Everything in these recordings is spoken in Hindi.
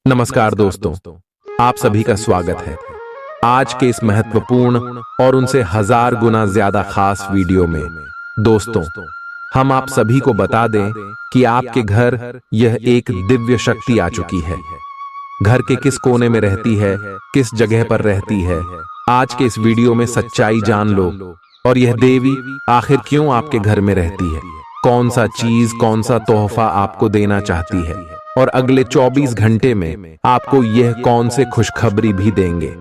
नमस्कार दोस्तों, आप सभी का स्वागत है। आज के इस महत्वपूर्ण और उनसे हजार गुना ज्यादा खास वीडियो में दोस्तों, हम आप सभी को बता दें कि आपके घर यह एक दिव्य शक्ति आ चुकी है। घर के किस कोने में रहती है, किस जगह पर रहती है, आज के इस वीडियो में सच्चाई जान लो। और यह देवी आखिर क्यों आपके घर में रहती है, कौन सा चीज, कौन सा तोहफा आपको देना चाहती है, और अगले 24 घंटे में आपको यह कौन से खुशखबरी भी देंगे।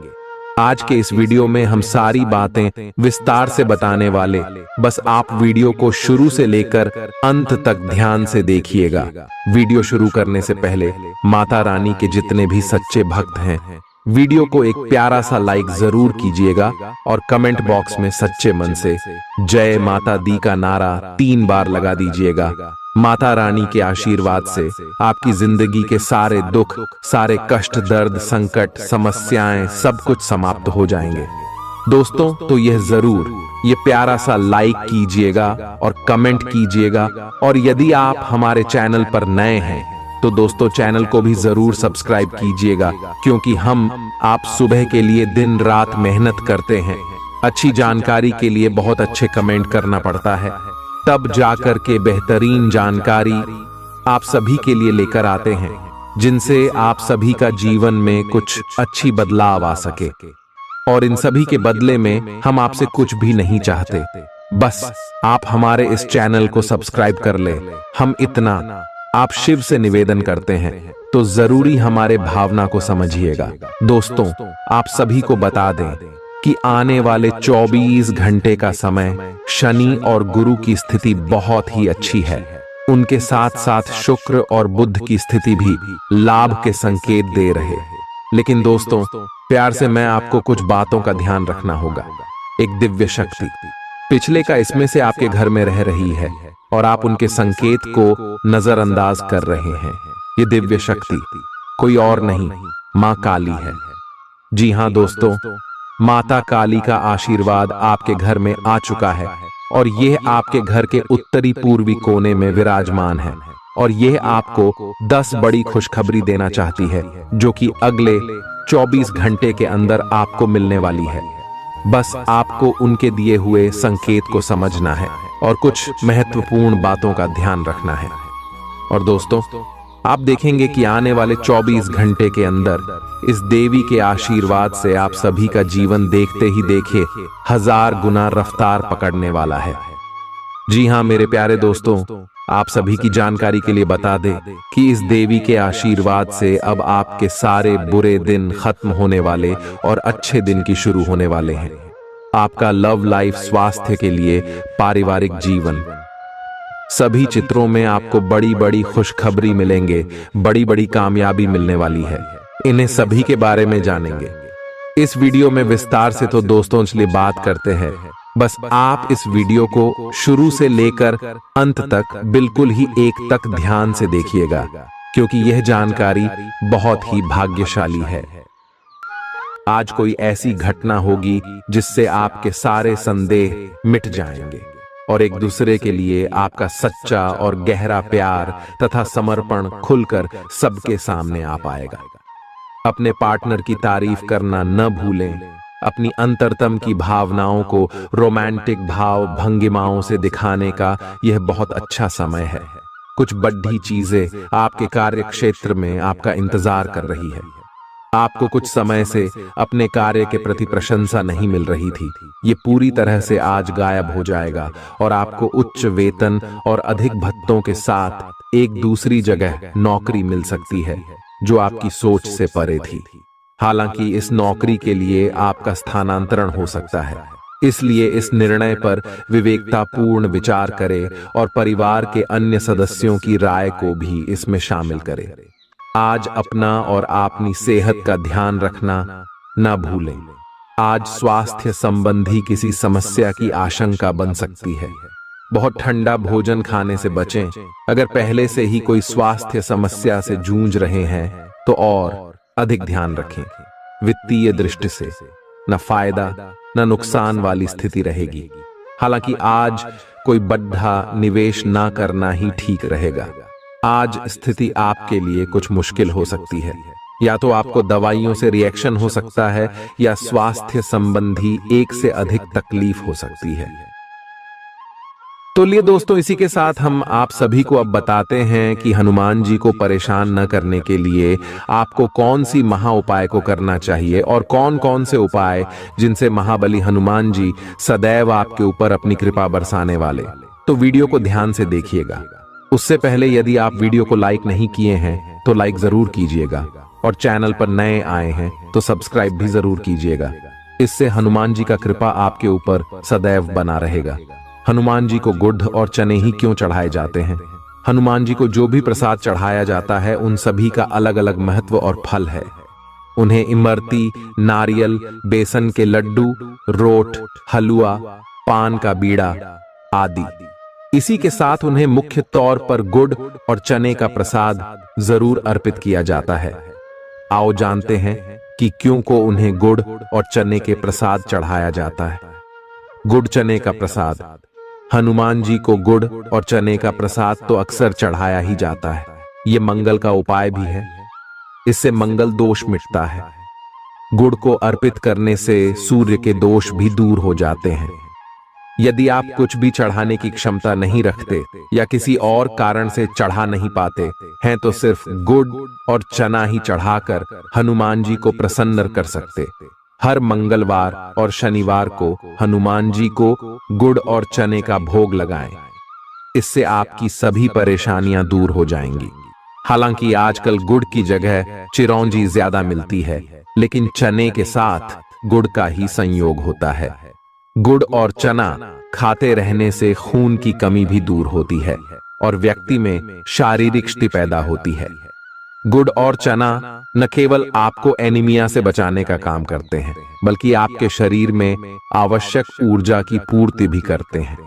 आज के इस वीडियो में हम सारी बातें विस्तार से बताने वाले, बस आप वीडियो को शुरू से लेकर अंत तक ध्यान से देखिएगा। वीडियो शुरू करने से पहले माता रानी के जितने भी सच्चे भक्त हैं, वीडियो को एक प्यारा सा लाइक जरूर कीजिएगा और कमेंट बॉक्स में सच्चे मन से जय माता दी का नारा 3 बार लगा दीजिएगा। माता रानी के आशीर्वाद से आपकी जिंदगी के सारे दुख, सारे कष्ट, दर्द, संकट, समस्याएं सब कुछ समाप्त हो जाएंगे। दोस्तों, तो यह जरूर ये प्यारा सा लाइक कीजिएगा और कमेंट कीजिएगा। और यदि आप हमारे चैनल पर नए हैं तो दोस्तों चैनल को भी जरूर सब्सक्राइब कीजिएगा, क्योंकि हम आप सुबह के लिए दिन रात मेहनत करते हैं। अच्छी जानकारी के लिए बहुत अच्छे कमेंट करना पड़ता है, तब जाकर के बेहतरीन जानकारी आप सभी के लिए लेकर आते हैं, जिनसे आप सभी का जीवन में कुछ अच्छी बदलाव आ सके। और इन सभी के बदले में हम आपसे कुछ भी नहीं चाहते, बस आप हमारे इस चैनल को सब्सक्राइब कर ले। हम इतना आप शिव से निवेदन करते हैं, तो जरूरी हमारे भावना को समझिएगा। दोस्तों, आप सभी को बता दें कि आने वाले 24 घंटे का समय शनि और गुरु की स्थिति बहुत ही अच्छी है। उनके साथ साथ शुक्र और बुध की स्थिति भी लाभ के संकेत दे रहे हैं। लेकिन दोस्तों, प्यार से मैं आपको कुछ बातों का ध्यान रखना होगा। एक दिव्य शक्ति पिछले का इसमें से आपके घर में रह रही है और आप उनके संकेत को नजरअंदाज कर रहे हैं। ये दिव्य शक्ति कोई और नहीं, मां काली है। जी हां दोस्तों, माता काली का आशीर्वाद आपके घर में आ चुका है और यह आपके घर के उत्तरी पूर्वी कोने में विराजमान है। और यह आपको 10 बड़ी खुशखबरी देना चाहती है, जो कि अगले 24 घंटे के अंदर आपको मिलने वाली है। बस आपको उनके दिए हुए संकेत को समझना है और कुछ महत्वपूर्ण बातों का ध्यान रखना है। और दोस्तों, आप देखेंगे कि आने वाले 24 घंटे के अंदर इस देवी के आशीर्वाद से आप सभी का जीवन देखते ही देखे 1000 गुना रफ्तार पकड़ने वाला है। जी हां मेरे प्यारे दोस्तों, आप सभी की जानकारी के लिए बता दें कि इस देवी के आशीर्वाद से अब आपके सारे बुरे दिन खत्म होने वाले और अच्छे दिन की शुरू होने वाले हैं। आपका लव लाइफ, स्वास्थ्य के लिए, पारिवारिक जीवन, सभी चित्रों में आपको बड़ी बड़ी खुशखबरी मिलेंगे, बड़ी बड़ी कामयाबी मिलने वाली है। इन्हें सभी के बारे में जानेंगे इस वीडियो में विस्तार से। तो दोस्तों चलिए बात करते हैं। बस आप इस वीडियो को शुरू से लेकर अंत तक बिल्कुल ही एक तक ध्यान से देखिएगा, क्योंकि यह जानकारी बहुत ही भाग्यशाली है। आज कोई ऐसी घटना होगी जिससे आपके सारे संदेह मिट जाएंगे और एक दूसरे के लिए आपका सच्चा और गहरा प्यार तथा समर्पण खुलकर सबके सामने आ पाएगा। अपने पार्टनर की तारीफ करना न भूलें। अपनी अंतरतम की भावनाओं को रोमांटिक भाव भंगिमाओं से दिखाने का यह बहुत अच्छा समय है। कुछ बड़ी चीजें आपके कार्य क्षेत्र में आपका इंतजार कर रही है। आपको कुछ समय से अपने कार्य के प्रति प्रशंसा नहीं मिल रही थी, ये पूरी तरह से आज गायब हो जाएगा और आपको उच्च वेतन और अधिक भत्तों के साथ एक दूसरी जगह नौकरी मिल सकती है, जो आपकी सोच से परे थी। हालांकि इस नौकरी के लिए आपका स्थानांतरण हो सकता है, इसलिए इस निर्णय पर विवेकतापूर्ण विचार करें और परिवार के अन्य सदस्यों की राय को भी इसमें शामिल करें। आज अपना और अपनी सेहत का ध्यान रखना न भूलें। आज स्वास्थ्य संबंधी किसी समस्या की आशंका बन सकती है। बहुत ठंडा भोजन खाने से बचें। अगर पहले से ही कोई स्वास्थ्य समस्या से जूझ रहे हैं तो और अधिक ध्यान रखें। वित्तीय दृष्टि से न फायदा न नुकसान वाली स्थिति रहेगी। हालांकि आज कोई बड़ा निवेश ना करना ही ठीक रहेगा। आज स्थिति आपके लिए कुछ मुश्किल हो सकती है, या तो आपको दवाइयों से रिएक्शन हो सकता है या स्वास्थ्य संबंधी एक से अधिक तकलीफ हो सकती है। तो लिए दोस्तों, इसी के साथ हम आप सभी को अब बताते हैं कि हनुमान जी को परेशान न करने के लिए आपको कौन सी महा उपाय को करना चाहिए और कौन कौन से उपाय जिनसे महाबली हनुमान जी सदैव आपके ऊपर अपनी कृपा बरसाने वाले। तो वीडियो को ध्यान से देखिएगा। उससे पहले यदि आप वीडियो को लाइक नहीं किए हैं तो लाइक जरूर कीजिएगा और चैनल पर नए आए हैं तो सब्सक्राइब भी जरूर कीजिएगा। इससे हनुमान जी का कृपा आपके ऊपर सदैव बना रहेगा। हनुमान जी को गुड़ और चने ही क्यों चढ़ाए जाते हैं? हनुमान जी को जो भी प्रसाद चढ़ाया जाता है उन सभी का अलग अलग महत्व और फल है। उन्हें इमरती, नारियल, बेसन के लड्डू, रोट, हलवा, पान का बीड़ा आदि। इसी के साथ उन्हें मुख्य तौर पर गुड़ और चने का प्रसाद जरूर अर्पित किया जाता है। आओ जानते हैं कि क्यों को उन्हें गुड़ और चने के प्रसाद चढ़ाया जाता है। गुड़ चने का प्रसाद। हनुमान जी को गुड़ और चने का प्रसाद तो अक्सर चढ़ाया ही जाता है। ये मंगल का उपाय भी है। इससे मंगल दोष मिटता है। गुड़ को अर्पित करने से सूर्य के दोष भी दूर हो जाते हैं। यदि आप कुछ भी चढ़ाने की क्षमता नहीं रखते या किसी और कारण से चढ़ा नहीं पाते हैं तो सिर्फ गुड़ और चना ही चढ़ाकर हनुमान जी को प्रसन्न कर सकते। हर मंगलवार और शनिवार को हनुमान जी को गुड़ और चने का भोग लगाएं। इससे आपकी सभी परेशानियां दूर हो जाएंगी। हालांकि आजकल गुड़ की जगह चिरौंजी ज्यादा मिलती है, लेकिन चने के साथ गुड़ का ही संयोग होता है। गुड़ और चना खाते रहने से खून की कमी भी दूर होती है और व्यक्ति में शारीरिक शक्ति पैदा होती है। गुड़ और चना न केवल आपको एनीमिया से बचाने का काम करते हैं, बल्कि आपके शरीर में आवश्यक ऊर्जा की पूर्ति भी करते हैं।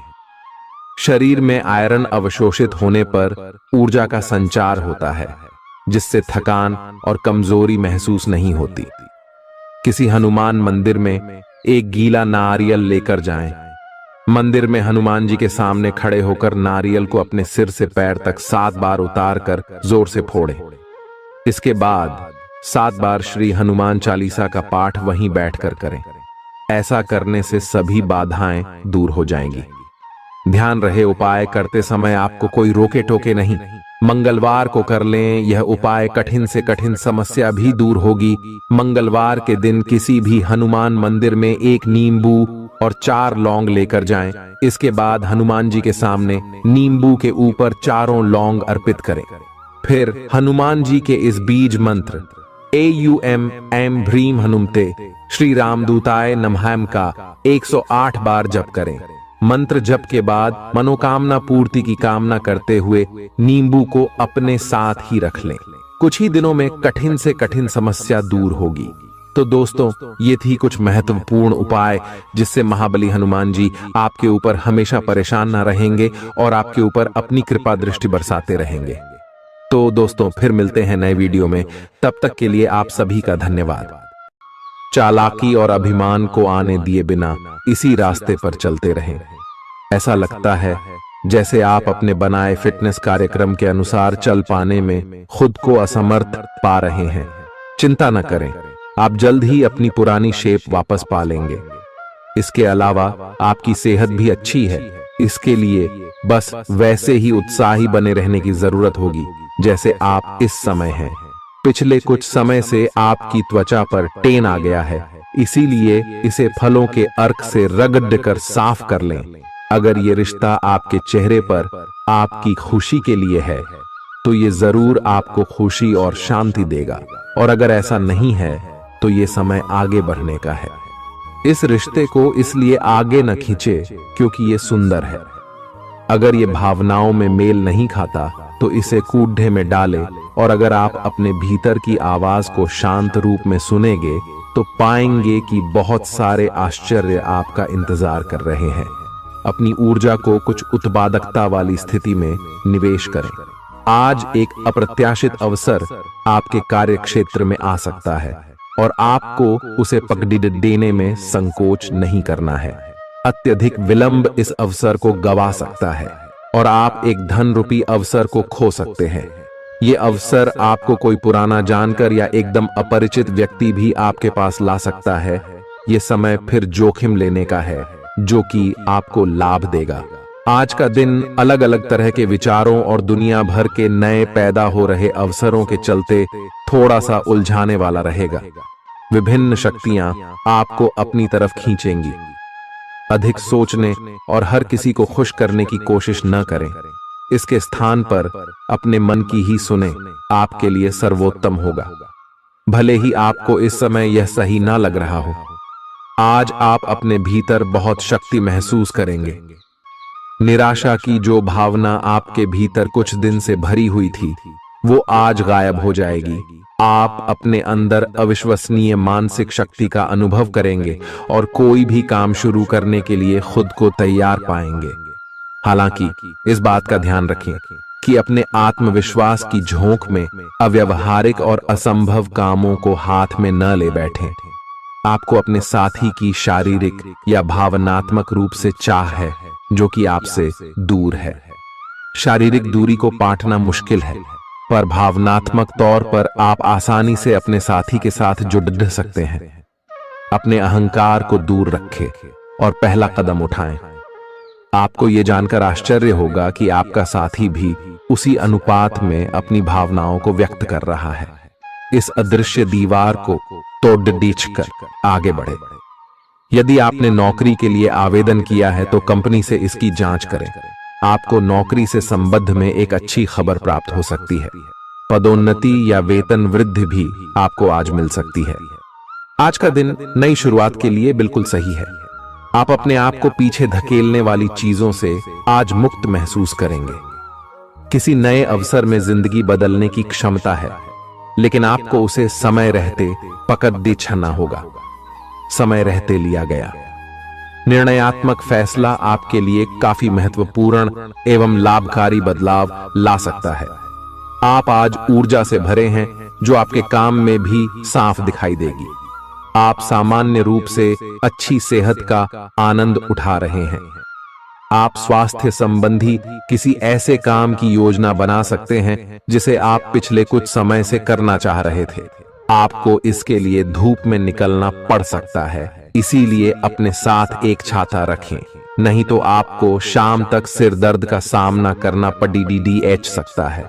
शरीर में आयरन अवशोषित होने पर ऊर्जा का संचार होता है, जिससे थकान और कमजोरी महसूस नहीं होती। किसी हनुमान मंदिर में एक गीला नारियल लेकर जाएं। मंदिर में हनुमान जी के सामने खड़े होकर नारियल को अपने सिर से पैर तक 7 बार उतार कर जोर से फोड़ें। इसके बाद 7 बार श्री हनुमान चालीसा का पाठ वहीं बैठकर करें। ऐसा करने से सभी बाधाएं दूर हो जाएंगी। ध्यान रहे, उपाय करते समय आपको कोई रोके टोके नहीं। मंगलवार को कर लें। यह उपाय कठिन से कठिन समस्या भी दूर होगी। मंगलवार के दिन किसी भी हनुमान मंदिर में 1 नींबू और 4 लौंग लेकर जाएं। इसके बाद हनुमान जी के सामने नींबू के ऊपर 4 लौंग अर्पित करें। फिर हनुमान जी के इस बीज मंत्र AUM ऐं ह्रीं हनुमते श्री रामदूताय नमः का 108 बार जप करें। मंत्र जप के बाद मनोकामना पूर्ति की कामना करते हुए नींबू को अपने साथ ही रख लें। कुछ ही दिनों में कठिन से कठिन समस्या दूर होगी। तो दोस्तों, ये थी कुछ महत्वपूर्ण उपाय जिससे महाबली हनुमान जी आपके ऊपर हमेशा परेशान ना रहेंगे और आपके ऊपर अपनी कृपा दृष्टि बरसाते रहेंगे। तो दोस्तों, फिर मिलते हैं नए वीडियो में। तब तक के लिए आप सभी का धन्यवाद। चालाकी और अभिमान को आने दिए बिना इसी रास्ते पर चलते रहें। ऐसा लगता है जैसे आप अपने बनाए फिटनेस कार्यक्रम के अनुसार चल पाने में खुद को असमर्थ पा रहे हैं। चिंता न करें, आप जल्द ही अपनी पुरानी शेप वापस पा लेंगे। इसके अलावा आपकी सेहत भी अच्छी है। इसके लिए बस वैसे ही उत्साही बने रहने की जरूरत होगी जैसे आप इस समय हैं। पिछले कुछ समय से आपकी त्वचा पर टेन आ गया है, इसीलिए इसे फलों के अर्क से रगड़ कर साफ कर लें। अगर ये रिश्ता आपके चेहरे पर आपकी खुशी के लिए है तो ये जरूर आपको खुशी और शांति देगा, और अगर ऐसा नहीं है तो ये समय आगे बढ़ने का है। इस रिश्ते को इसलिए आगे न खींचे क्योंकि ये सुंदर है। अगर ये भावनाओं में मेल नहीं खाता तो इसे कूढ़े में डाले, और अगर आप अपने भीतर की आवाज को शांत रूप में सुनेंगे तो पाएंगे कि बहुत सारे आश्चर्य आपका इंतजार कर रहे हैं। अपनी ऊर्जा को कुछ उत्पादकता वाली स्थिति में निवेश करें। आज एक अप्रत्याशित अवसर आपके कार्य क्षेत्र में आ सकता है और आपको उसे पकड़ देने में संकोच नहीं करना है। अत्यधिक विलंब इस अवसर को गवा सकता है और आप एक धन रूपी अवसर को खो सकते हैं। ये अवसर आपको कोई पुराना जानकर या एकदम अपरिचित व्यक्ति भी आपके पास ला सकता है। ये समय फिर जोखिम लेने का है जो कि आपको लाभ देगा। आज का दिन अलग अलग तरह के विचारों और दुनिया भर के नए पैदा हो रहे अवसरों के चलते थोड़ा सा उलझाने वाला रहेगा। विभिन्न शक्तियां आपको अपनी तरफ खींचेंगी। अधिक सोचने और हर किसी को खुश करने की कोशिश न करें। इसके स्थान पर अपने मन की ही सुने, आपके लिए सर्वोत्तम होगा। भले ही आपको इस समय यह सही ना लग रहा हो, आज आप अपने भीतर बहुत शक्ति महसूस करेंगे। निराशा की जो भावना आपके भीतर कुछ दिन से भरी हुई थी, वो आज गायब हो जाएगी। आप अपने अंदर अविश्वसनीय मानसिक शक्ति का अनुभव करेंगे और कोई भी काम शुरू करने के लिए खुद को तैयार पाएंगे। हालांकि इस बात का ध्यान रखें कि अपने आत्मविश्वास की झोंक में अव्यावहारिक और असंभव कामों को हाथ में न ले बैठें। आपको अपने साथी की शारीरिक या भावनात्मक रूप से चाह है जो कि आपसे दूर है। शारीरिक दूरी को पाटना मुश्किल है, पर भावनात्मक तौर पर आप आसानी से अपने साथी के साथ जुड़ सकते हैं। अपने अहंकार को दूर रखें और पहला कदम उठाएं। आपको यह जानकर आश्चर्य होगा कि आपका साथी भी उसी अनुपात में अपनी भावनाओं को व्यक्त कर रहा है। इस अदृश्य दीवार को तोड़ आगे बढ़े। यदि आपने नौकरी के लिए आवेदन किया है तो कंपनी से इसकी जांच करें। आपको नौकरी से संबंध में एक अच्छी खबर प्राप्त हो सकती है। पदोन्नति या वेतन वृद्धि भी आपको आज मिल सकती है। आज का दिन नई शुरुआत के लिए बिल्कुल सही है। आप अपने आप को पीछे धकेलने वाली चीजों से आज मुक्त महसूस करेंगे। किसी नए अवसर में जिंदगी बदलने की क्षमता है, लेकिन आपको उसे समय रहते पकड़ दे छना होगा। समय रहते लिया गया निर्णयात्मक फैसला आपके लिए काफी महत्वपूर्ण एवं लाभकारी बदलाव ला सकता है। आप आज ऊर्जा से भरे हैं जो आपके काम में भी साफ दिखाई देगी। आप सामान्य रूप से अच्छी सेहत का आनंद उठा रहे हैं। आप स्वास्थ्य संबंधी किसी ऐसे काम की योजना बना सकते हैं जिसे आप पिछले कुछ समय से करना चाह रहे थे। आपको इसके लिए धूप में निकलना पड़ सकता है, इसीलिए अपने साथ एक छाता रखें, नहीं तो आपको शाम तक सिर दर्द का सामना करना पड़ सकता है।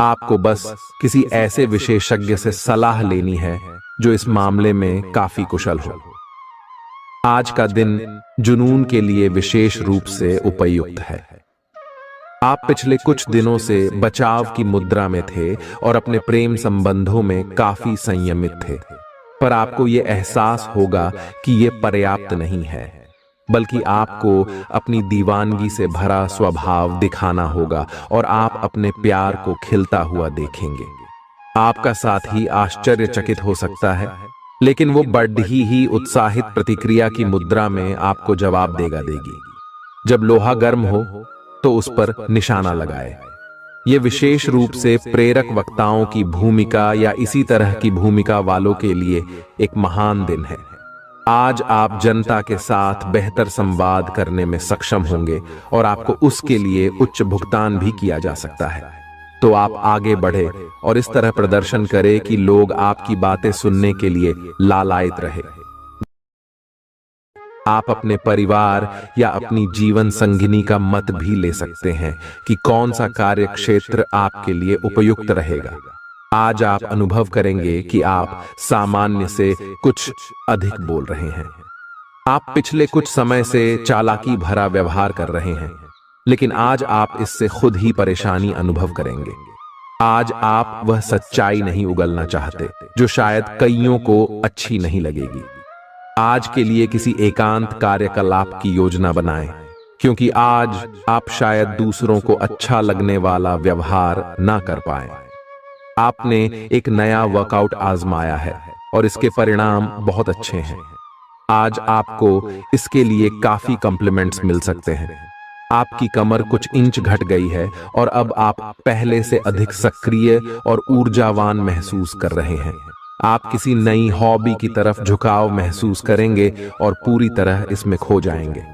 आपको बस किसी ऐसे विशेषज्ञ से सलाह लेनी है जो इस मामले में काफी कुशल हो। आज का दिन जुनून के लिए विशेष रूप से उपयुक्त है। आप पिछले कुछ दिनों से बचाव की मुद्रा में थे और अपने प्रेम संबंधों में काफी संयमित थे, पर आपको यह एहसास होगा कि यह पर्याप्त नहीं है, बल्कि आपको अपनी दीवानगी से भरा स्वभाव दिखाना होगा और आप अपने प्यार को खिलता हुआ देखेंगे। आपका साथी आश्चर्यचकित हो सकता है, लेकिन वो बड़ी ही उत्साहित प्रतिक्रिया की मुद्रा में आपको जवाब देगी। जब लोहा गर्म हो तो उस पर निशाना लगाए। ये विशेष रूप से प्रेरक वक्ताओं की भूमिका या इसी तरह की भूमिका वालों के लिए एक महान दिन है। आज आप जनता के साथ बेहतर संवाद करने में सक्षम होंगे और आपको उसके लिए उच्च भुगतान भी किया जा सकता है। तो आप आगे बढ़े और इस तरह प्रदर्शन करें कि लोग आपकी बातें सुनने के लिए लालायित रहे। आप अपने परिवार या अपनी जीवन संगिनी का मत भी ले सकते हैं कि कौन सा कार्य क्षेत्र आपके लिए उपयुक्त रहेगा। आज आप अनुभव करेंगे कि आप सामान्य से कुछ अधिक बोल रहे हैं। आप पिछले कुछ समय से चालाकी भरा व्यवहार कर रहे हैं, लेकिन आज आप इससे खुद ही परेशानी अनुभव करेंगे। आज आप वह सच्चाई नहीं उगलना चाहते जो शायद कईयों को अच्छी नहीं लगेगी। आज के लिए किसी एकांत कार्यकलाप की योजना बनाएं, क्योंकि आज आप शायद दूसरों को अच्छा लगने वाला व्यवहार ना कर पाए। आपने एक नया वर्कआउट आजमाया है और इसके परिणाम बहुत अच्छे हैं। आज आपको इसके लिए काफी कॉम्प्लीमेंट्स मिल सकते हैं। आपकी कमर कुछ इंच घट गई है और अब आप पहले से अधिक सक्रिय और ऊर्जावान महसूस कर रहे हैं। आप किसी नई हॉबी की तरफ झुकाव महसूस करेंगे और पूरी तरह इसमें खो जाएंगे।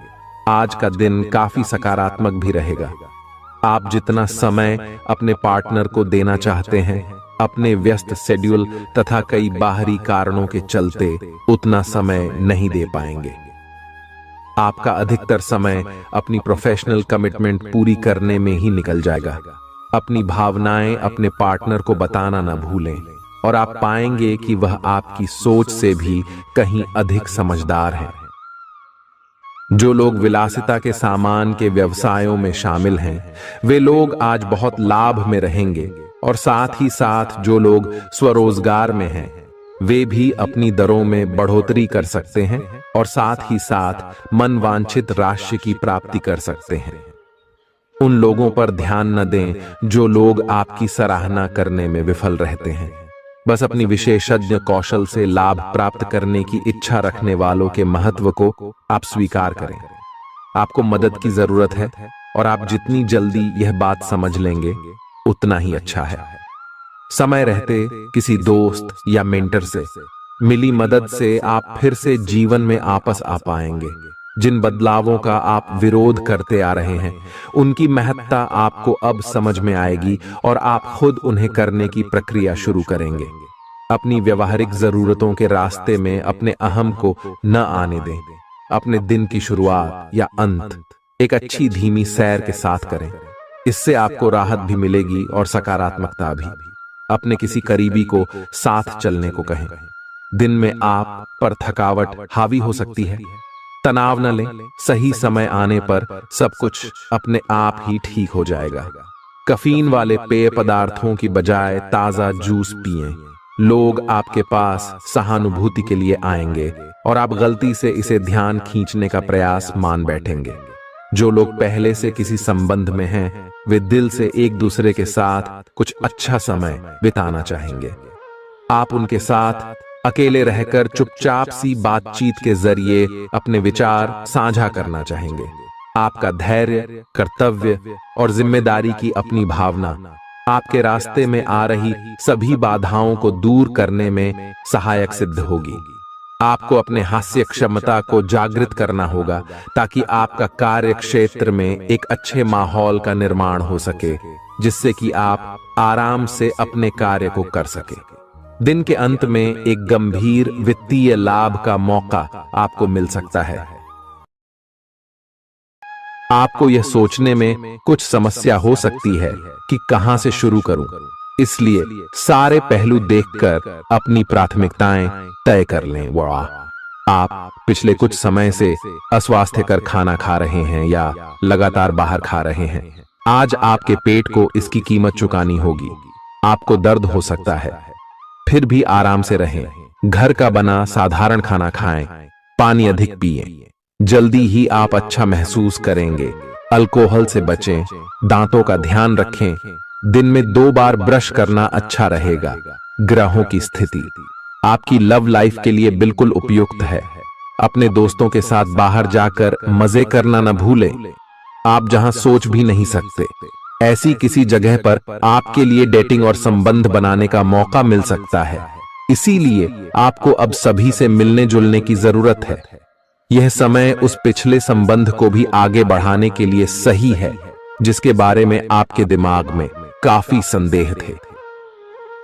आज का दिन काफी सकारात्मक भी रहेगा। आप जितना समय अपने पार्टनर को देना चाहते हैं, अपने व्यस्त शेड्यूल तथा कई बाहरी कारणों के चलते उतना समय नहीं दे पाएंगे। आपका अधिकतर समय अपनी प्रोफेशनल कमिटमेंट पूरी करने में ही निकल जाएगा। अपनी भावनाएं अपने पार्टनर को बताना न भूलें और आप पाएंगे कि वह आपकी सोच से भी कहीं अधिक समझदार है। जो लोग विलासिता के सामान के व्यवसायों में शामिल हैं, वे लोग आज बहुत लाभ में रहेंगे और साथ ही साथ जो लोग स्वरोजगार में हैं, वे भी अपनी दरों में बढ़ोतरी कर सकते हैं और साथ ही साथ मनवांछित राशि की प्राप्ति कर सकते हैं। उन लोगों पर ध्यान न दें जो लोग आपकी सराहना करने में विफल रहते हैं। बस अपनी विशेषज्ञ कौशल से लाभ प्राप्त करने की इच्छा रखने वालों के महत्व को आप स्वीकार करें। आपको मदद की जरूरत है और आप जितनी जल्दी यह बात समझ लेंगे उतना ही अच्छा है। समय रहते किसी दोस्त या मेंटर से मिली मदद से आप फिर से जीवन में वापस आ पाएंगे। जिन बदलावों का आप विरोध करते आ रहे हैं, उनकी महत्ता आपको अब समझ में आएगी और आप खुद उन्हें करने की प्रक्रिया शुरू करेंगे। अपनी व्यवहारिक जरूरतों के रास्ते में अपने अहम को न आने दें। अपने दिन की शुरुआत या अंत एक अच्छी धीमी सैर के साथ करें। इससे आपको राहत भी मिलेगी और सकारात्मकता भी। अपने किसी करीबी को साथ चलने को कहें। दिन में आप पर थकावट हावी हो सकती है, तनाव न लें। सही समय आने पर सब कुछ अपने आप ही ठीक हो जाएगा। कैफीन वाले पेय पदार्थों की बजाय ताजा जूस पिएं। लोग आपके पास सहानुभूति के लिए आएंगे और आप गलती से इसे ध्यान खींचने का प्रयास मान बैठेंगे। जो लोग पहले से किसी संबंध में हैं, वे दिल से एक दूसरे के साथ कुछ अच्छा समय बिताना चाहेंगे। आप उनके साथ अकेले रहकर चुपचाप सी बातचीत के जरिए अपने विचार साझा करना चाहेंगे। आपका धैर्य, कर्तव्य और जिम्मेदारी की अपनी भावना आपके रास्ते में आ रही सभी बाधाओं को दूर करने में सहायक सिद्ध होगी। आपको अपने हास्य क्षमता को जागृत करना होगा ताकि आपका कार्य क्षेत्र में एक अच्छे माहौल का निर्माण हो सके, जिससे कि आप आराम से अपने कार्य को कर सके। दिन के अंत में एक गंभीर वित्तीय लाभ का मौका आपको मिल सकता है। आपको यह सोचने में कुछ समस्या हो सकती है कि कहां से शुरू करूं, इसलिए सारे पहलू देखकर अपनी प्राथमिकताएं तय कर लें। आप पिछले कुछ समय से अस्वास्थ्यकर खाना खा रहे हैं या लगातार बाहर खा रहे हैं। आज आपके पेट को इसकी कीमत चुकानी होगी। आपको दर्द हो सकता है, फिर भी आराम से रहें। घर का बना साधारण खाना खाएं, पानी अधिक पिएं। जल्दी ही आप अच्छा महसूस करेंगे। अल्कोहल से बचें, दांतों का ध्यान रखें। दिन में 2 बार ब्रश करना अच्छा रहेगा। ग्रहों की स्थिति आपकी लव लाइफ के लिए बिल्कुल उपयुक्त है। अपने दोस्तों के साथ बाहर जाकर मजे करना न भूलें। आप जहां सोच भी नहीं सकते, ऐसी किसी जगह पर आपके लिए डेटिंग और संबंध बनाने का मौका मिल सकता है। इसीलिए आपको अब सभी से मिलने जुलने की जरूरत है। यह समय उस पिछले संबंध को भी आगे बढ़ाने के लिए सही है जिसके बारे में आपके दिमाग में काफी संदेह थे।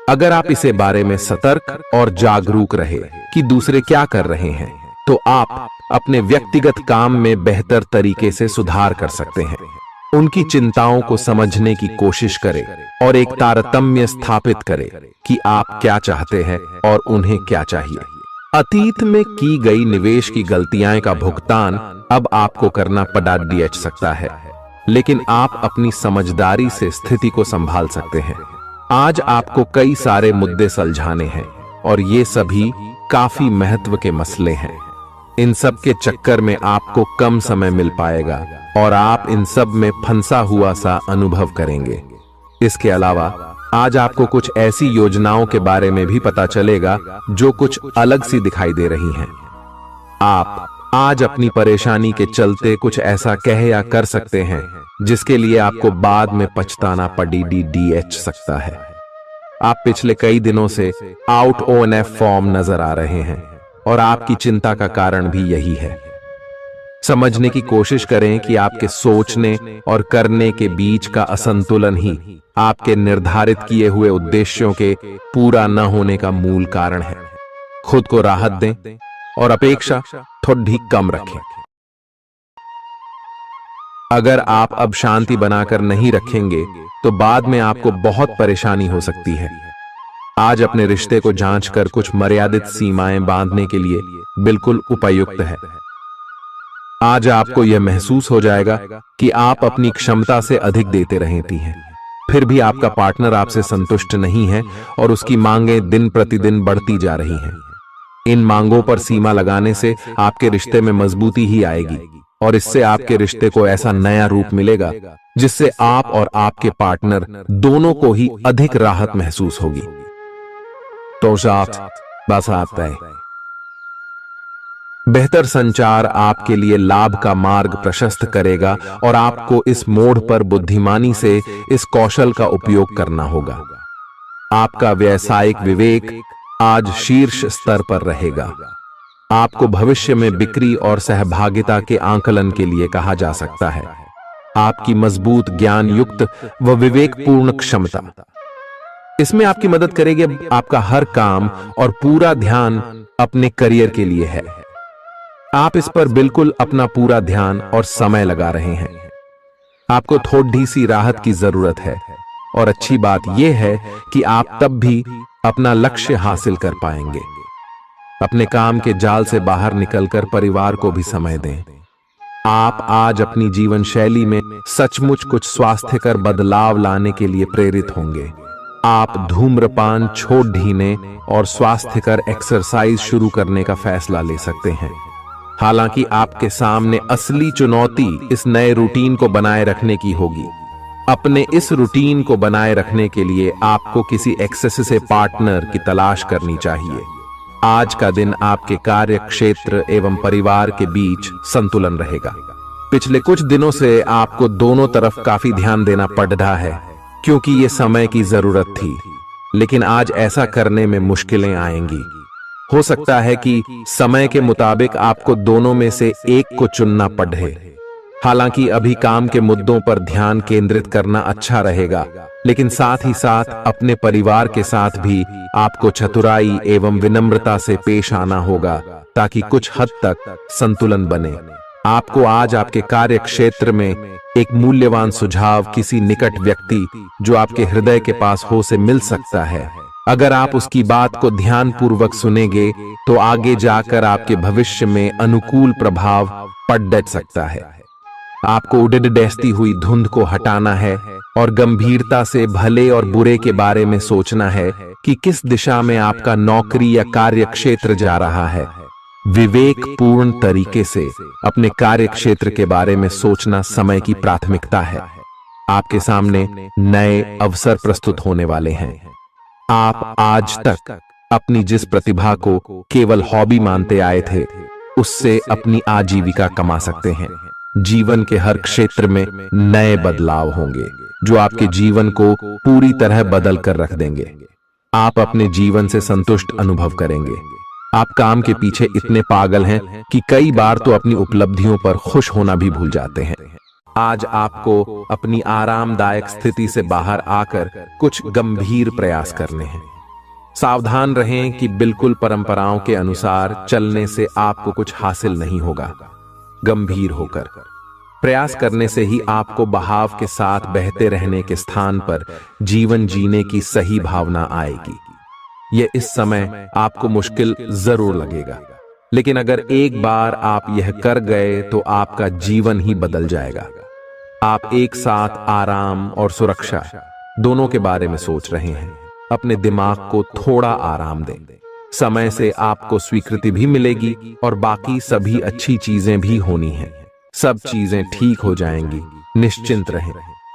अगर आप इसे बारे में सतर्क और जागरूक रहे कि दूसरे क्या कर रहे हैं, तो आप अपने व्यक्तिगत काम में बेहतर तरीके से सुधार कर सकते हैं। उनकी चिंताओं को समझने की कोशिश करें और एक तारतम्य स्थापित करें कि आप क्या चाहते हैं और उन्हें क्या चाहिए। अतीत में की गई निवेश की गलतियां का भुगतान अब आपको करना पड़ सकता है, लेकिन आप अपनी समझदारी से स्थिति को संभाल सकते हैं। आज आपको कई सारे मुद्दे सुलझाने हैं और ये सभी काफी महत्व के मसले हैं। इन सब के चक्कर में आपको कम समय मिल पाएगा और आप इन सब में फंसा हुआ सा अनुभव करेंगे। इसके अलावा आज आपको कुछ ऐसी योजनाओं के बारे में भी पता चलेगा जो कुछ अलग सी दिखाई दे रही हैं। आप आज अपनी परेशानी के चलते कुछ ऐसा कह या कर सकते हैं जिसके लिए आपको बाद में पछताना पड़ सकता है। आप पिछले कई दिनों से आउट ऑन फॉर्म नजर आ रहे हैं और आपकी चिंता का कारण भी यही है। समझने की कोशिश करें कि आपके सोचने और करने के बीच का असंतुलन ही आपके निर्धारित किए हुए उद्देश्यों के पूरा न होने का मूल कारण है। खुद को राहत दें और अपेक्षा थोड़ी कम रखें। अगर आप अब शांति बनाकर नहीं रखेंगे तो बाद में आपको बहुत परेशानी हो सकती है। आज अपने रिश्ते को जांचकर कुछ मर्यादित सीमाएं बांधने के लिए बिल्कुल उपयुक्त है। आज आपको यह महसूस हो जाएगा कि आप अपनी क्षमता से अधिक देते रहती हैं, फिर भी आपका पार्टनर आपसे संतुष्ट नहीं है और उसकी मांगें दिन प्रतिदिन बढ़ती जा रही हैं। इन मांगों पर सीमा लगाने से आपके रिश्ते में मजबूती ही आएगी और इससे आपके रिश्ते को ऐसा नया रूप मिलेगा जिससे आप और आपके पार्टनर दोनों को ही अधिक राहत महसूस होगी। तो साथ बस आता है। बेहतर संचार आपके लिए लाभ का मार्ग प्रशस्त करेगा और आपको इस मोड़ पर बुद्धिमानी से इस कौशल का उपयोग करना होगा। आपका व्यावसायिक विवेक आज शीर्ष स्तर पर रहेगा। आपको भविष्य में बिक्री और सहभागिता के आंकलन के लिए कहा जा सकता है। आपकी मजबूत ज्ञान युक्त व विवेकपूर्ण क्षमता इसमें आपकी मदद करेगी। आपका हर काम और पूरा ध्यान अपने करियर के लिए है। आप इस पर बिल्कुल अपना पूरा ध्यान और समय लगा रहे हैं। आपको थोड़ी सी राहत की जरूरत है और अच्छी बात यह है कि आप तब भी अपना लक्ष्य हासिल कर पाएंगे। अपने काम के जाल से बाहर निकलकर परिवार को भी समय दें। आप आज अपनी जीवन शैली में सचमुच कुछ स्वास्थ्यकर बदलाव लाने के लिए प्रेरित होंगे। आप धूम्रपान छोड़ देने और स्वास्थ्यकर एक्सरसाइज शुरू करने का फैसला ले सकते हैं। हालांकि आपके सामने असली चुनौती इस नए रूटीन को बनाए रखने की होगी। अपने इस रूटीन को बनाए रखने के लिए आपको किसी एक्सेस से पार्टनर की तलाश करनी चाहिए। आज का दिन आपके कार्य क्षेत्र एवं परिवार के बीच संतुलन रहेगा। पिछले कुछ दिनों से आपको दोनों तरफ काफी ध्यान देना पड़ रहा है क्योंकि ये समय की जरूरत थी, लेकिन आज ऐसा करने में मुश्किलें आएंगी। हो सकता है कि समय के मुताबिक आपको दोनों में से एक को चुनना पड़े। हालांकि अभी काम के मुद्दों पर ध्यान केंद्रित करना अच्छा रहेगा, लेकिन साथ ही साथ अपने परिवार के साथ भी आपको चतुराई एवं विनम्रता से पेश आना होगा ताकि कुछ हद तक संतुलन बने। आपको आज आपके कार्य क्षेत्र में एक मूल्यवान सुझाव किसी निकट व्यक्ति जो आपके हृदय के पास हो से मिल सकता है। अगर आप उसकी बात को ध्यानपूर्वक सुनेंगे तो आगे जाकर आपके भविष्य में अनुकूल प्रभाव पड़ सकता है। आपको उड़ती हुई धुंध को हटाना है और गंभीरता से भले और बुरे के बारे में सोचना है कि किस दिशा में आपका नौकरी या कार्य क्षेत्र जा रहा है। विवेकपूर्ण तरीके से अपने कार्य क्षेत्र के बारे में सोचना समय की प्राथमिकता है। आपके सामने नए अवसर प्रस्तुत होने वाले हैं। आप आज तक अपनी जिस प्रतिभा को केवल हॉबी मानते आए थे, उससे अपनी आजीविका कमा सकते हैं। जीवन के हर क्षेत्र में नए बदलाव होंगे जो आपके जीवन को पूरी तरह बदल कर रख देंगे। आप अपने जीवन से संतुष्ट अनुभव करेंगे। आप काम के पीछे इतने पागल हैं कि कई बार तो अपनी उपलब्धियों पर खुश होना भी भूल जाते हैं। आज आपको अपनी आरामदायक स्थिति से बाहर आकर कुछ गंभीर प्रयास करने हैं। सावधान रहें कि बिल्कुल परंपराओं के अनुसार चलने से आपको कुछ हासिल नहीं होगा। गंभीर होकर प्रयास करने से ही आपको बहाव के साथ बहते रहने के स्थान पर जीवन जीने की सही भावना आएगी। यह इस समय आपको मुश्किल जरूर लगेगा, लेकिन अगर एक बार आप यह कर गए तो आपका जीवन ही बदल जाएगा। आप एक साथ आराम और सुरक्षा दोनों के बारे में सोच रहे हैं। अपने दिमाग को थोड़ा आराम दें। समय से आपको स्वीकृति भी मिलेगी और बाकी सभी अच्छी चीजें भी होनी हैं। सब चीजें ठीक हो जाएंगी। निश्चिंत रहें।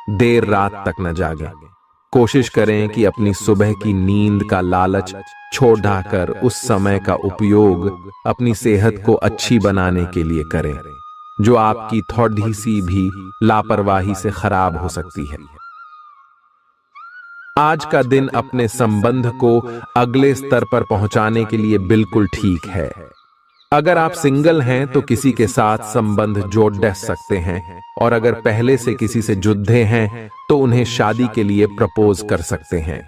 देर रात तक न जागें। कोशिश करें कि अपनी सुबह की नींद का लालच छोड़ कर उस समय का उपयोग अपनी सेहत को अच्छी बनाने के लिए करें, जो आपकी थोड़ी सी भी लापरवाही से खराब हो सकती है। आज का दिन अपने संबंध को अगले स्तर पर पहुंचाने के लिए बिल्कुल ठीक है। अगर आप सिंगल हैं तो किसी के साथ संबंध जोड़ सकते हैं, और अगर पहले से किसी से जुड़े हैं तो उन्हें शादी के लिए प्रपोज कर सकते हैं।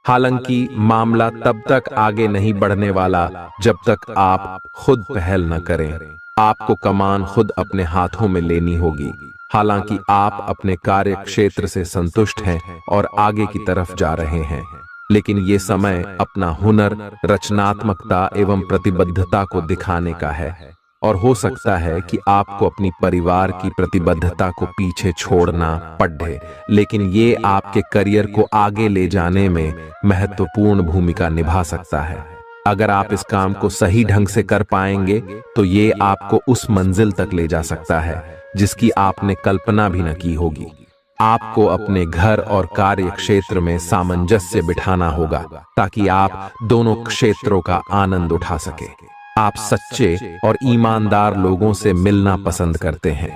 हालांकि मामला तब तक आगे नहीं बढ़ने वाला जब तक आप खुद पहल न करें। आपको कमान खुद अपने हाथों में लेनी होगी। हालांकि आप अपने कार्य क्षेत्र से संतुष्ट हैं और आगे की तरफ जा रहे हैं, लेकिन ये समय अपना हुनर, रचनात्मकता एवं प्रतिबद्धता को दिखाने का है। और हो सकता है कि आपको अपनी परिवार की प्रतिबद्धता को पीछे छोड़ना पड़े, लेकिन ये आपके करियर को आगे ले जाने में महत्वपूर्ण भूमिका निभा सकता है। अगर आप इस काम को सही ढंग से कर पाएंगे तो ये आपको उस मंजिल तक ले जा सकता है जिसकी आपने कल्पना भी न की होगी। आपको अपने घर और कार्य क्षेत्र में सामंजस्य बिठाना होगा ताकि आप दोनों क्षेत्रों का आनंद उठा सके। आप सच्चे और ईमानदार लोगों से मिलना पसंद करते हैं,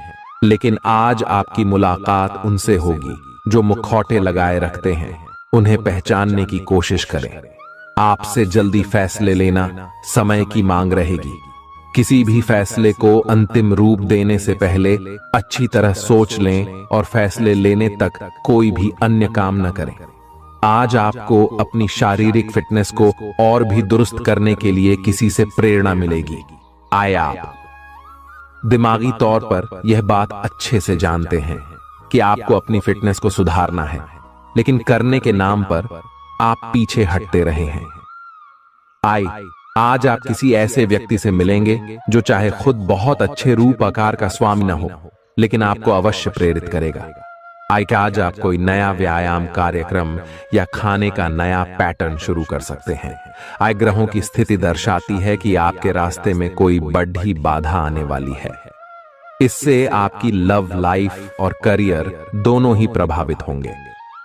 लेकिन आज आपकी मुलाकात उनसे होगी जो मुखौटे लगाए रखते हैं। उन्हें पहचानने की कोशिश करें। आपसे जल्दी फैसले लेना समय की मांग रहेगी। किसी भी फैसले को अंतिम रूप देने से पहले अच्छी तरह सोच लें और फैसले लेने तक कोई भी अन्य काम न करें। आज आपको अपनी शारीरिक फिटनेस को और भी दुरुस्त करने के लिए किसी से प्रेरणा मिलेगी। आए आप दिमागी तौर पर यह बात अच्छे से जानते हैं कि आपको अपनी फिटनेस को सुधारना है, लेकिन करने के नाम पर आप पीछे हटते रहे हैं। आज आप किसी ऐसे व्यक्ति से मिलेंगे जो चाहे खुद बहुत अच्छे रूप आकार का स्वामी न हो, लेकिन आपको अवश्य प्रेरित करेगा। आज आप कोई नया व्यायाम कार्यक्रम या खाने का नया पैटर्न शुरू कर सकते हैं। ग्रहों की स्थिति दर्शाती है कि आपके रास्ते में कोई बड़ी बाधा आने वाली है। इससे आपकी लव लाइफ और करियर दोनों ही प्रभावित होंगे।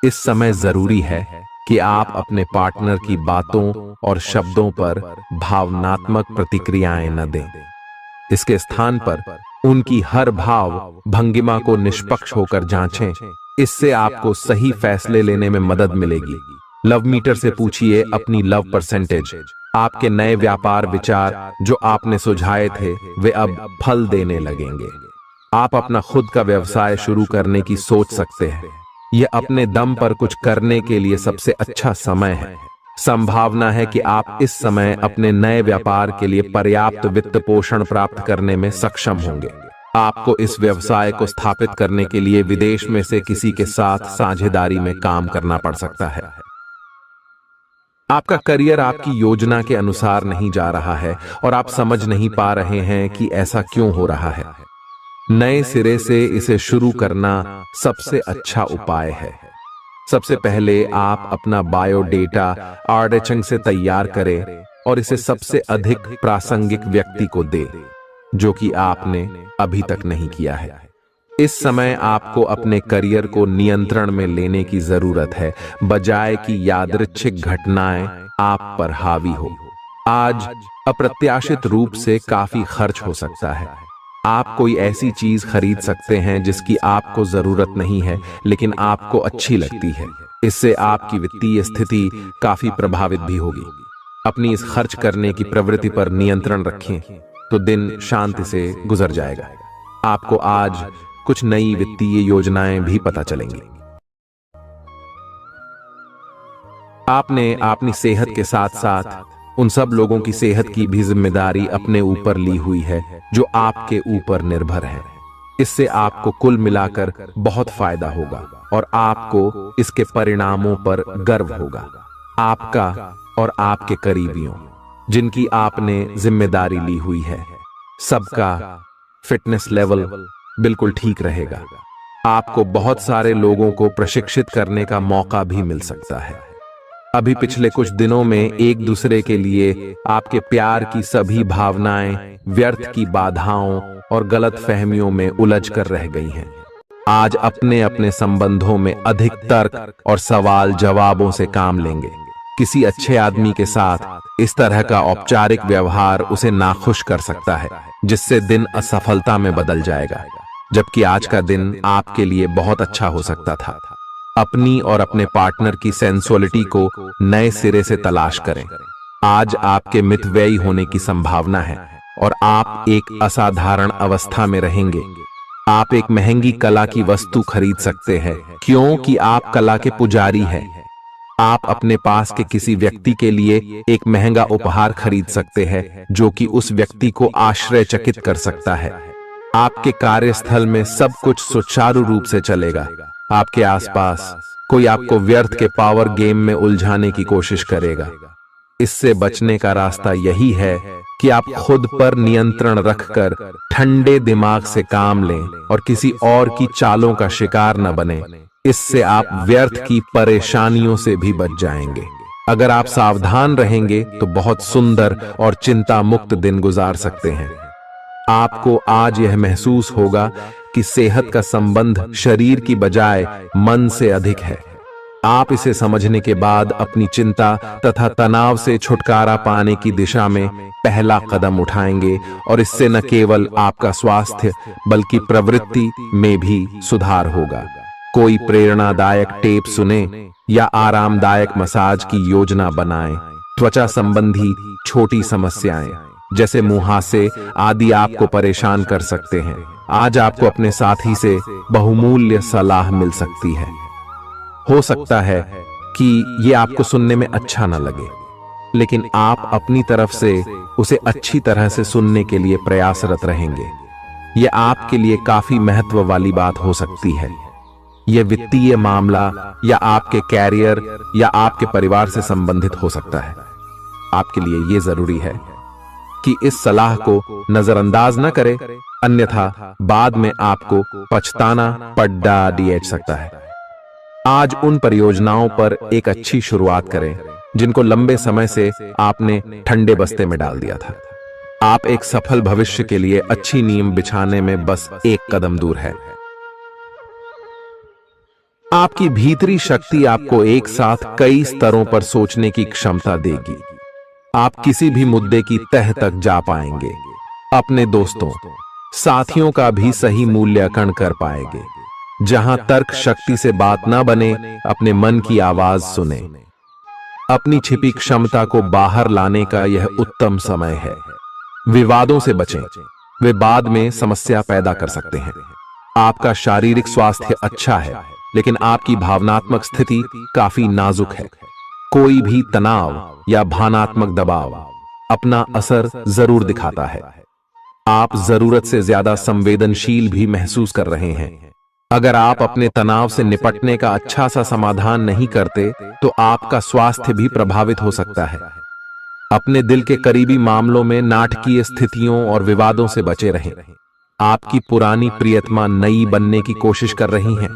इस समय जरूरी है कि आप अपने पार्टनर की बातों और शब्दों पर भावनात्मक प्रतिक्रियाएं न दें। इसके स्थान पर उनकी हर भाव भंगिमा को निष्पक्ष होकर जांचें। इससे आपको सही फैसले लेने में मदद मिलेगी। लव मीटर से पूछिए अपनी लव परसेंटेज। आपके नए व्यापार विचार जो आपने सुझाए थे वे अब फल देने लगेंगे। आप अपना खुद का व्यवसाय शुरू करने की सोच सकते हैं। यह अपने दम पर कुछ करने के लिए सबसे अच्छा समय है। संभावना है कि आप इस समय अपने नए व्यापार के लिए पर्याप्त वित्त पोषण प्राप्त करने में सक्षम होंगे। आपको इस व्यवसाय को स्थापित करने के लिए विदेश में से किसी के साथ साझेदारी में काम करना पड़ सकता है। आपका करियर आपकी योजना के अनुसार नहीं जा रहा है और आप समझ नहीं पा रहे हैं कि ऐसा क्यों हो रहा है। नए सिरे से इसे शुरू करना सबसे अच्छा उपाय है। सबसे पहले आप अपना बायोडेटा आर्डेचंग से तैयार करें और इसे सबसे अधिक प्रासंगिक व्यक्ति को दें जो कि आपने अभी तक नहीं किया है। इस समय आपको अपने करियर को नियंत्रण में लेने की जरूरत है, बजाय कि यादृच्छिक घटनाएं आप पर हावी हो। आज अप्रत्याशित रूप से काफी खर्च हो सकता है। आप कोई ऐसी चीज खरीद सकते हैं जिसकी आपको जरूरत नहीं है लेकिन आपको अच्छी लगती है। इससे आपकी वित्तीय स्थिति काफी प्रभावित भी होगी। अपनी इस खर्च करने की प्रवृत्ति पर नियंत्रण रखें तो दिन शांति से गुजर जाएगा। आपको आज कुछ नई वित्तीय योजनाएं भी पता चलेंगी। आपने अपनी सेहत के साथ साथ उन सब लोगों की सेहत की भी जिम्मेदारी अपने ऊपर ली हुई है जो आपके ऊपर निर्भर है। इससे आपको कुल मिलाकर बहुत फायदा होगा और आपको इसके परिणामों पर गर्व होगा। आपका और आपके करीबियों जिनकी आपने जिम्मेदारी ली हुई है, सबका फिटनेस लेवल बिल्कुल ठीक रहेगा। आपको बहुत सारे लोगों को प्रशिक्षित करने का मौका भी मिल सकता है। अभी पिछले कुछ दिनों में एक दूसरे के लिए आपके प्यार की सभी भावनाएं व्यर्थ की बाधाओं और गलत फहमियों में उलझ कर रह गई हैं। आज अपने अपने संबंधों में अधिक तर्क और सवाल जवाबों से काम लेंगे। किसी अच्छे आदमी के साथ इस तरह का औपचारिक व्यवहार उसे नाखुश कर सकता है, जिससे दिन असफलता में बदल जाएगा। जबकि आज का दिन आपके लिए बहुत अच्छा हो सकता था। अपनी और अपने पार्टनर की सेंसुअलिटी को नए सिरे से तलाश करें। आज आपके मितव्ययी होने की संभावना है और आप एक असाधारण अवस्था में रहेंगे। आप एक महंगी कला की वस्तु खरीद सकते हैं क्योंकि आप कला के पुजारी हैं। आप अपने पास के किसी व्यक्ति के लिए एक महंगा उपहार खरीद सकते हैं जो कि उस व्यक्ति को आश्चर्यचकित कर सकता है। आपके कार्यस्थल में सब कुछ सुचारू रूप से चलेगा। आपके आसपास कोई आपको व्यर्थ के पावर गेम में उलझाने की कोशिश करेगा। इससे बचने का रास्ता यही है कि आप खुद पर नियंत्रण रखकर ठंडे दिमाग से काम लें और किसी और की चालों का शिकार न बने। इससे आप व्यर्थ की परेशानियों से भी बच जाएंगे। अगर आप सावधान रहेंगे तो बहुत सुंदर और चिंता मुक्त दिन गुजार सकते हैं। आपको आज यह महसूस होगा कि सेहत का संबंध शरीर की बजाय मन से अधिक है। आप इसे समझने के बाद अपनी चिंता तथा तनाव से छुटकारा पाने की दिशा में पहला कदम उठाएंगे और इससे न केवल आपका स्वास्थ्य बल्कि प्रवृत्ति में भी सुधार होगा। कोई प्रेरणादायक टेप सुने या आरामदायक मसाज की योजना बनाएं। त्वचा संबंधी छोटी समस्याएं जैसे मुहासे आदि आपको परेशान कर सकते हैं। आज आपको अपने साथी से बहुमूल्य सलाह मिल सकती है। हो सकता है कि यह आपको सुनने में अच्छा न लगे, लेकिन आप अपनी तरफ से उसे अच्छी तरह से सुनने के लिए प्रयासरत रहेंगे। यह आपके लिए काफी महत्व वाली बात हो सकती है। यह वित्तीय मामला या आपके कैरियर या आपके परिवार से संबंधित हो सकता है। आपके लिए यह जरूरी है कि इस सलाह को नजरअंदाज न करें, अन्यथा बाद में आपको पछताना पड़ सकता है। आज उन परियोजनाओं पर एक अच्छी शुरुआत करें जिनको लंबे समय से आपने ठंडे बस्ते में डाल दिया था। आप एक सफल भविष्य के लिए अच्छी नींव बिछाने में बस एक कदम दूर है। आपकी भीतरी शक्ति आपको एक साथ कई स्तरों पर सोचने की क्षमता देगी। आप किसी भी मुद्दे की तह तक जा पाएंगे। अपने दोस्तों, साथियों का भी सही मूल्यांकन कर पाएंगे। जहां तर्क शक्ति से बात ना बने, अपने मन की आवाज सुने। अपनी छिपी क्षमता को बाहर लाने का यह उत्तम समय है। विवादों से बचें, वे बाद में समस्या पैदा कर सकते हैं। आपका शारीरिक स्वास्थ्य अच्छा है, लेकिन आपकी भावनात्मक स्थिति काफी नाजुक है। कोई भी तनाव या भावनात्मक दबाव अपना असर जरूर दिखाता है। आप जरूरत से ज्यादा संवेदनशील भी महसूस कर रहे हैं। अगर आप अपने तनाव से निपटने का अच्छा सा समाधान नहीं करते तो आपका स्वास्थ्य भी प्रभावित हो सकता है। अपने दिल के करीबी मामलों में नाटकीय स्थितियों और विवादों से बचे रहें। आपकी पुरानी प्रियतमा नई बनने की कोशिश कर रही हैं।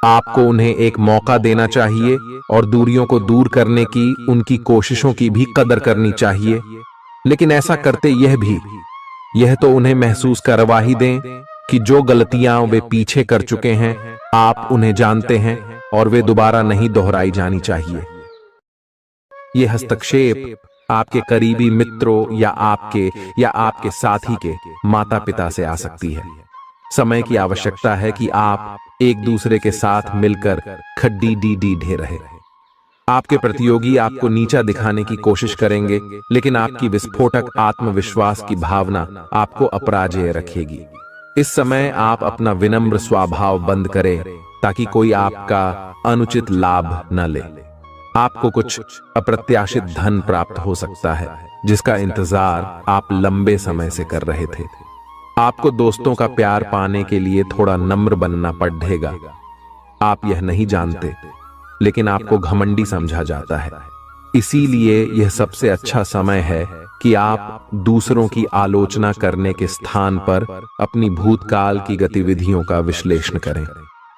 आपको उन्हें एक मौका देना चाहिए और दूरियों को दूर करने की उनकी कोशिशों की भी कदर करनी चाहिए। लेकिन ऐसा करते यह तो उन्हें महसूस करवा ही दें कि जो गलतियां वे पीछे कर चुके हैं आप उन्हें जानते हैं और वे दोबारा नहीं दोहराई जानी चाहिए। यह हस्तक्षेप आपके करीबी मित्रों या आपके साथी के माता पिता से आ सकती है। समय की आवश्यकता है कि आप एक दूसरे के साथ मिलकर खड्डी ढे रहे। आपके प्रतियोगी आपको नीचा दिखाने की कोशिश करेंगे, लेकिन आपकी विस्फोटक आत्मविश्वास की भावना आपको अपराजेय रखेगी। इस समय आप अपना विनम्र स्वभाव बंद करें ताकि कोई आपका अनुचित लाभ न ले। आपको कुछ अप्रत्याशित धन प्राप्त हो सकता है जिसका इंतजार आप लंबे समय से कर रहे थे। आपको दोस्तों का प्यार पाने के लिए थोड़ा नम्र बनना पड़ेगा। आप यह नहीं जानते, लेकिन आपको घमंडी समझा जाता है। इसीलिए यह सबसे अच्छा समय है कि आप दूसरों की आलोचना करने के स्थान पर अपनी भूतकाल की गतिविधियों का विश्लेषण करें।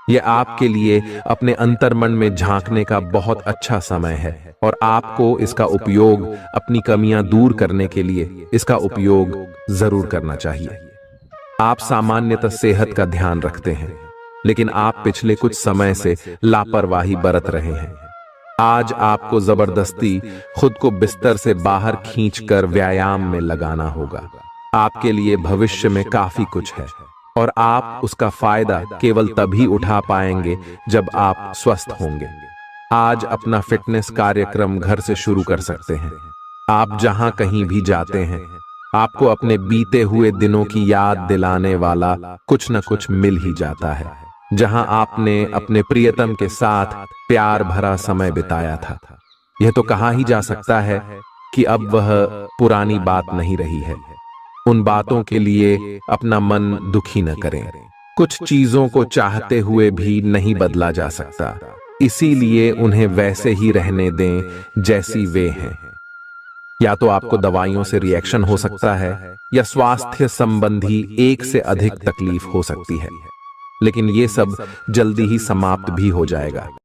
यह आपके लिए अपने अंतर्मन में झांकने का बहुत अच्छा समय है और आपको इसका उपयोग अपनी कमियां दूर करने के लिए इसका उपयोग जरूर करना चाहिए। आप सामान्यतः सेहत का ध्यान रखते हैं, लेकिन आप पिछले कुछ समय से लापरवाही बरत रहे हैं। आज आपको जबरदस्ती खुद को बिस्तर से बाहर खींचकर व्यायाम में लगाना होगा। आपके लिए भविष्य में काफी कुछ है और आप उसका फायदा केवल तभी उठा पाएंगे जब आप स्वस्थ होंगे। आज अपना फिटनेस कार्यक्रम घर से शुरू कर सकते हैं। आप जहां कहीं भी जाते हैं, आपको अपने बीते हुए दिनों की याद दिलाने वाला कुछ न कुछ मिल ही जाता है। जहां आपने अपने प्रियतम के साथ प्यार भरा समय बिताया था। यह तो कहा ही जा सकता है कि अब वह पुरानी बात नहीं रही है। उन बातों के लिए अपना मन दुखी न करें। कुछ चीजों को चाहते हुए भी नहीं बदला जा सकता, इसीलिए उन्हें वैसे ही रहने दें जैसी वे हैं। या तो आपको दवाइयों से रिएक्शन हो सकता है या स्वास्थ्य संबंधी एक से अधिक तकलीफ हो सकती है, लेकिन ये सब जल्दी ही समाप्त भी हो जाएगा।